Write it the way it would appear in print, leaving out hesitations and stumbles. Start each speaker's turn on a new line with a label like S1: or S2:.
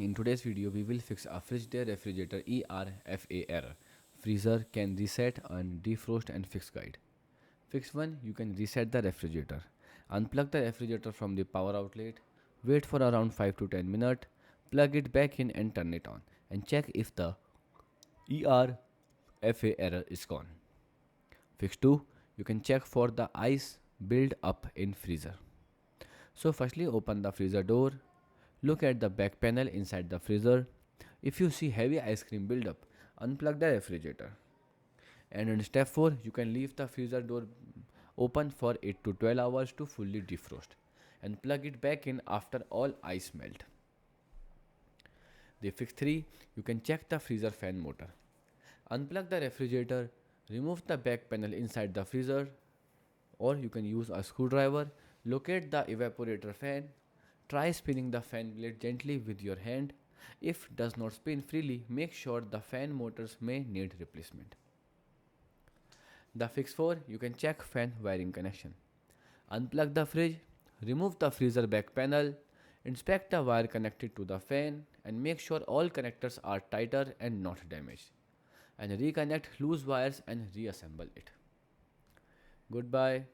S1: In today's video, we will fix a Frigidaire Refrigerator ER FA error. Freezer can reset and defrost and fix guide. Fix 1. You can reset the refrigerator. Unplug the refrigerator from the power outlet. Wait for around 5 to 10 minutes. Plug it back in and turn it on. And check if the ER FA error is gone. Fix 2. You can check for the ice build up in freezer. So firstly, open the freezer door. Look at the back panel inside the freezer. If you see heavy ice cream buildup, unplug the refrigerator. And in step 4, you can leave the freezer door open for 8 to 12 hours to fully defrost and plug it back in after all ice melt. The fix 3, you can check the freezer fan motor. Unplug the refrigerator, remove the back panel inside the freezer, or you can use a screwdriver. Locate the evaporator fan. Try spinning the fan blade gently with your hand. If it does not spin freely, make sure the fan motors may need replacement. The fix 4, you can check fan wiring connection. Unplug the fridge, remove the freezer back panel, inspect the wire connected to the fan and make sure all connectors are tighter and not damaged. And reconnect loose wires and reassemble it. Goodbye.